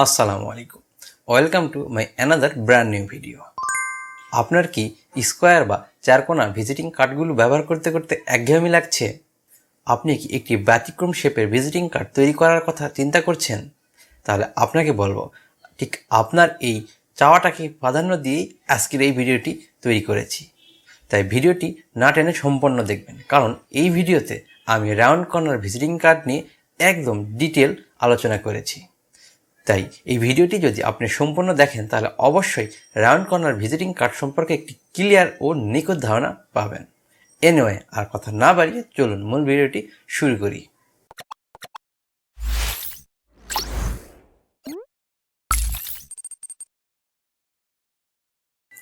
আসসালামু আলাইকুম, welcome to my another brand new video. আপনার কি স্কোয়ার বা চারকোনা ভিজিটিং কার্ডগুলো ব্যবহার করতে করতে একঘেয়েমি লাগছে? আপনি কি একটি ব্যতিক্রম শেপের ভিজিটিং কার্ড তৈরি করার কথা চিন্তা করছেন? তাহলে আপনাকে বলবো, ঠিক আপনার এই চাওয়াটাকে প্রাধান্য দিয়েই আজকের এই ভিডিওটি তৈরি করেছি। তাই ভিডিওটি না টেনে সম্পন্ন দেখবেন, কারণ এই ভিডিওতে আমি রাউন্ড কর্নার ভিজিটিং কার্ড নিয়ে একদম ডিটেল আলোচনা করেছি। তাই এই ভিডিওটি যদি আপনি সম্পূর্ণ দেখেন তাহলে অবশ্যই রাউন্ড কর্নার ভিজিটিং কার্ড সম্পর্কে একটি ক্লিয়ার ও নিখুঁত ধারণা পাবেন। এনিওয়ে, আর কথা না বাড়িয়ে চলুন মূল ভিডিওটি শুরু করি।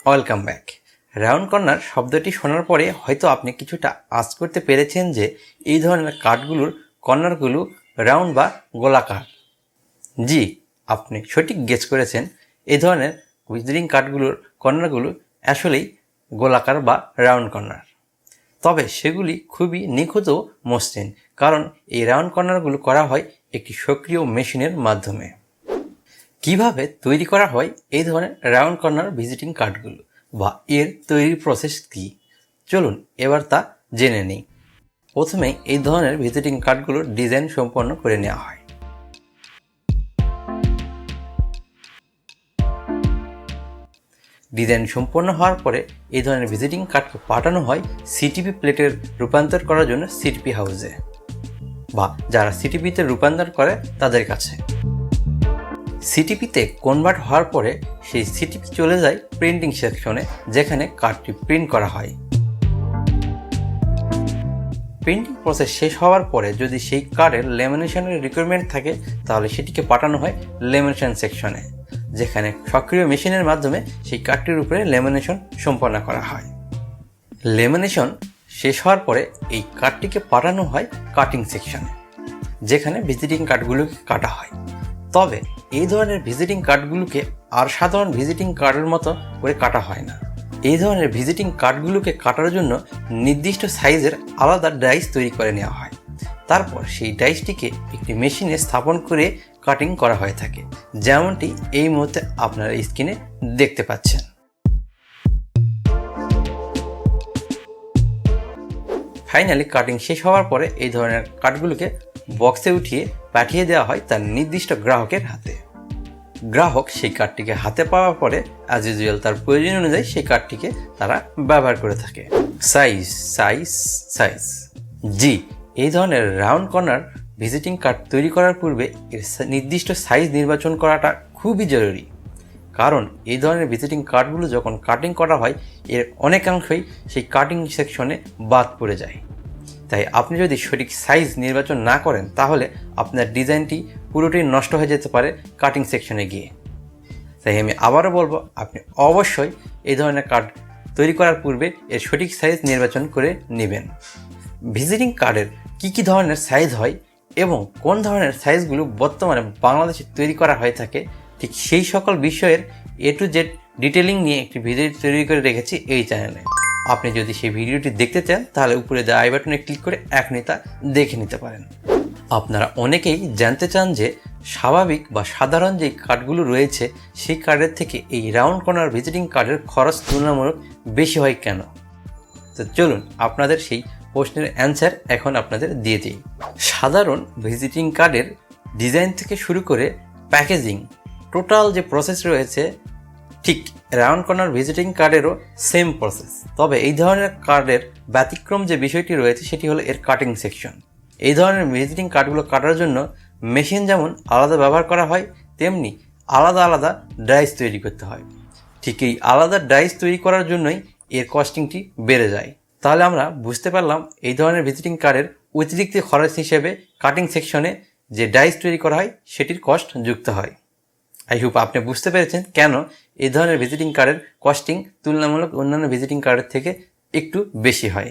Welcome back. রাউন্ড কর্নার শব্দটি শোনার পরে হয়তো আপনি কিছুটা আঁচ করতে পেরেছেন যে এই ধরনের কার্ডগুলোর কর্নারগুলো রাউন্ড বা গোলাকার। জি, আপনি সঠিক গেস করেছেন। এই ধরনের ভিজিটিং কার্ডগুলোর কর্নারগুলো আসলেই গোলাকার বা রাউন্ড কর্নার, তবে সেগুলি খুবই নিখুঁত ও মসৃণ, কারণ এই রাউন্ড কর্নারগুলো করা হয় একটি সক্রিয় মেশিনের মাধ্যমে। কিভাবে তৈরি করা হয় এই ধরনের রাউন্ড কর্নার ভিজিটিং কার্ডগুলো বা এর তৈরির প্রসেস কী, চলুন এবার তা জেনে নিই। প্রথমে এই ধরনের ভিজিটিং কার্ডগুলোর ডিজাইন সম্পন্ন করে নেওয়া হয়। ডিজাইন সম্পন্ন হওয়ার পরে এই ধরনের ভিজিটিং কার্ডকে পাঠানো হয় সিটিপি প্লেটের রূপান্তর করার জন্য সিটিপি হাউসে, বা যারা সিটিপিতে রূপান্তর করে তাদের কাছে। সিটিপিতে কনভার্ট হওয়ার পরে সেই সিটিপি চলে যায় প্রিন্টিং সেকশনে, যেখানে কার্ডটি প্রিন্ট করা হয়। প্রিন্টিং প্রসেস শেষ হওয়ার পরে যদি সেই কার্ডের লেমিনেশনের রিকোয়ারমেন্ট থাকে তাহলে সেটিকে পাঠানো হয় লেমিনেশন সেকশনে, যেখানে সক্রিয় মেশিনের মাধ্যমে সেই কার্ডটির উপরে লেমিনেশন সম্পন্ন করা হয়। লেমিনেশন শেষ হওয়ার পরে এই কার্ডটিকে পাঠানো হয় কাটিং সেকশনে, যেখানে ভিজিটিং কার্ডগুলোকে কাটা হয়। তবে এই ধরনের ভিজিটিং কার্ডগুলোকে আর সাধারণ ভিজিটিং কার্ডের মতো করে কাটা হয় না। এই ধরনের ভিজিটিং কার্ডগুলোকে কাটার জন্য নির্দিষ্ট সাইজের আলাদা ডাইস তৈরি করে নেওয়া হয়। তারপর সেই ডাইসটিকে একটি মেশিনে স্থাপন করে কাটিং করা হয়ে থাকে, যেমনটি এই মুহূর্তে আপনারা স্ক্রিনে দেখতে পাচ্ছেন। ফাইনালি কাটিং শেষ হওয়ার পরে এই ধরনের কার্ডগুলোকে বক্সে উঠিয়ে পাঠিয়ে দেওয়া হয় তার নির্দিষ্ট গ্রাহকের হাতে। গ্রাহক সেই কার্ডটিকে হাতে পাওয়ার পরে অ্যাজ ইউজুয়াল তার প্রয়োজন অনুযায়ী সেই কার্ডটিকে তারা ব্যবহার করে থাকে। সাইজ সাইজ সাইজ জি, এই ধরনের রাউন্ড কর্নার ভিজিটিং কার্ড তৈরি করার পূর্বে এর নির্দিষ্ট সাইজ নির্বাচন করাটা খুবই জরুরি, কারণ এই ধরনের ভিজিটিং কার্ডগুলো যখন কাটিং করা হয় এর অনেকাংশই সেই কাটিং সেকশনে বাদ পড়ে যায়। তাই আপনি যদি সঠিক সাইজ নির্বাচন না করেন তাহলে আপনার ডিজাইনটি পুরোটাই নষ্ট হয়ে যেতে পারে কাটিং সেকশনে গিয়ে। তাই আমি আবারও বলবো, আপনি অবশ্যই এই ধরনের কার্ড তৈরি করার পূর্বে এর সঠিক সাইজ নির্বাচন করে নেবেন। ভিজিটিং কার্ডের কী ধরনের সাইজ হয় এবং কোন ধরনের সাইজগুলো বর্তমানে বাংলাদেশে তৈরি করা হয়ে থাকে, ঠিক সেই সকল বিষয়ের A to Z ডিটেলিং নিয়ে একটি ভিডিও তৈরি করে রেখেছি এই চ্যানেলে। আপনি যদি সেই ভিডিওটি দেখতে চান তাহলে উপরে দেওয়া আই বাটনে ক্লিক করে এখনই তা দেখে নিতে পারেন। আপনারা অনেকেই জানতে চান যে স্বাভাবিক বা সাধারণ যে কার্ডগুলো রয়েছে সেই কার্ডের থেকে এই রাউন্ড কর্নার ভিজিটিং কার্ডের খরচ তুলনামূলক বেশি হয় কেন। তো চলুন আপনাদের সেই প্রশ্নের অ্যান্সার এখন আপনাদের দিয়ে দিই। সাধারণ ভিজিটিং কার্ডের ডিজাইন থেকে শুরু করে প্যাকেজিং টোটাল যে প্রসেস রয়েছে, ঠিক রাউন্ড কর্নার ভিজিটিং কার্ডেরও সেম প্রসেস। তবে এই ধরনের কার্ডের ব্যতিক্রম যে বিষয়টি রয়েছে সেটি হলো এর কাটিং সেকশন। এই ধরনের ভিজিটিং কার্ডগুলো কাটার জন্য মেশিন যেমন আলাদা ব্যবহার করা হয়, তেমনি আলাদা আলাদা ডাইস তৈরি করতে হয়। ঠিক এই আলাদা ডাইস তৈরি করার জন্যই এর কস্টিংটি বেড়ে যায়। তাহলে আমরা বুঝতে পারলাম এই ধরনের ভিজিটিং কার্ডের অতিরিক্ত খরচ হিসেবে কাটিং সেকশনে যে ডাইস তৈরি করা হয় সেটির কস্ট যুক্ত হয়। আই হোপ আপনি বুঝতে পেরেছেন কেন এই ধরনের ভিজিটিং কার্ডের কস্টিং তুলনামূলক অন্যান্য ভিজিটিং কার্ডের থেকে একটু বেশি হয়।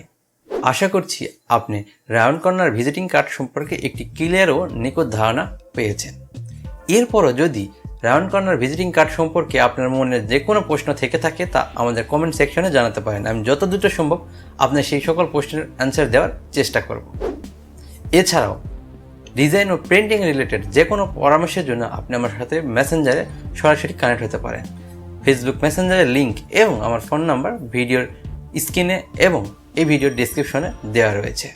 আশা করছি আপনি রাউন্ড কর্নার ভিজিটিং কার্ড সম্পর্কে একটি ক্লিয়ার ও নিখুঁত ধারণা পেয়েছেন। এরপরও যদি রাউন্ড কর্নার ভিজিটিং কার্ড সম্পর্কে আপনার মনে যে কোনো প্রশ্ন থেকে থাকে তা আমাদের কমেন্ট সেকশনে জানাতে পারেন। আমি যত দ্রুত সম্ভব আপনার সেই সকল প্রশ্নের অ্যান্সার দেওয়ার চেষ্টা করব। এছাড়াও ডিজাইন ও প্রিন্টিং রিলেটেড যে কোনো পরামর্শের জন্য আপনি আমার সাথে মেসেঞ্জারে সরাসরি কানেক্ট হতে পারেন। ফেসবুক মেসেঞ্জারের লিঙ্ক এবং আমার ফোন নাম্বার ভিডিওর স্ক্রিনে এবং এই ভিডিওর ডিসক্রিপশনে দেওয়া রয়েছে।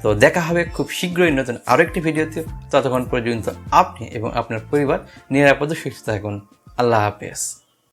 তো দেখা হবে খুব শীঘ্রই নতুন আরও একটি ভিডিওতে। ততক্ষণ পর্যন্ত আপনি এবং আপনার পরিবার নিরাপদে সুস্থ থাকুন। আল্লাহ হাফেজ।